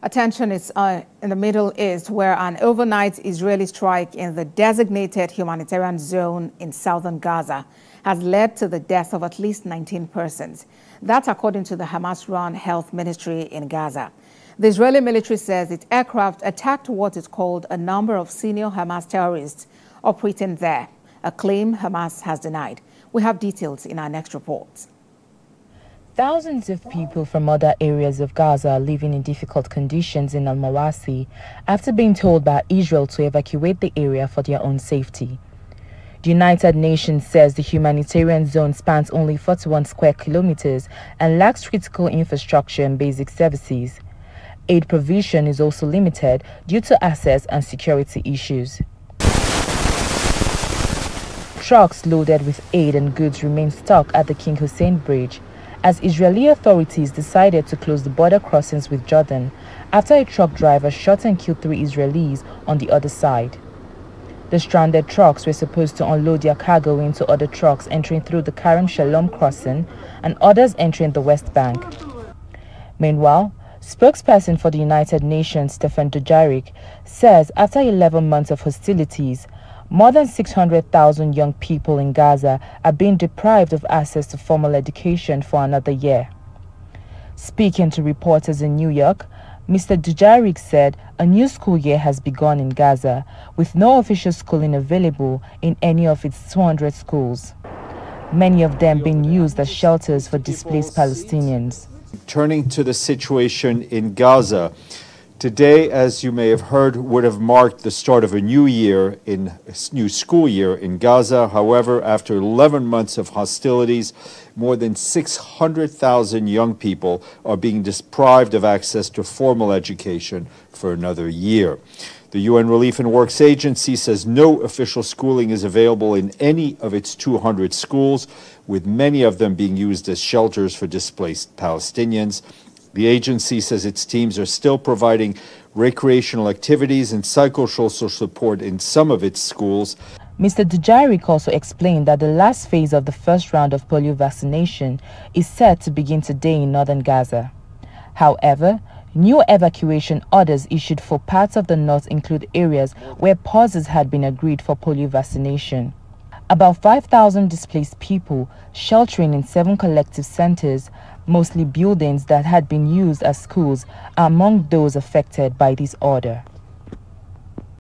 Attention is in the Middle East, where an overnight Israeli strike in the designated humanitarian zone in southern Gaza has led to the death of at least 19 persons. That's according to the Hamas-run Health Ministry in Gaza. The Israeli military says its aircraft attacked what is called a number of senior Hamas terrorists operating there, a claim Hamas has denied. We have details in our next report. Thousands of people from other areas of Gaza are living in difficult conditions in Al-Mawasi after being told by Israel to evacuate the area for their own safety. The United Nations says the humanitarian zone spans only 41 square kilometers and lacks critical infrastructure and basic services. Aid provision is also limited due to access and security issues. Trucks loaded with aid and goods remain stuck at the King Hussein Bridge as Israeli authorities decided to close the border crossings with Jordan after a truck driver shot and killed 3 Israelis on the other side. The stranded trucks were supposed to unload their cargo into other trucks entering through the Kerem Shalom crossing and others entering the West Bank. Meanwhile, spokesperson for the United Nations, Stefan Dujarric, says after 11 months of hostilities, more than 600,000 young people in Gaza are being deprived of access to formal education for another year. Speaking to reporters in New York, Mr. Dujarric said a new school year has begun in Gaza, with no official schooling available in any of its 200 schools, many of them being used as shelters for displaced Palestinians. Turning to the situation in Gaza, today, as you may have heard, would have marked the start of a new school year in Gaza. However, after 11 months of hostilities, more than 600,000 young people are being deprived of access to formal education for another year. The UN Relief and Works Agency says no official schooling is available in any of its 200 schools, with many of them being used as shelters for displaced Palestinians. The agency says its teams are still providing recreational activities and psychosocial support in some of its schools. Mr. Dujarric also explained that the last phase of the first round of polio vaccination is set to begin today in northern Gaza. However, new evacuation orders issued for parts of the north include areas where pauses had been agreed for polio vaccination. About 5,000 displaced people sheltering in 7 collective centers, mostly buildings that had been used as schools, are among those affected by this order.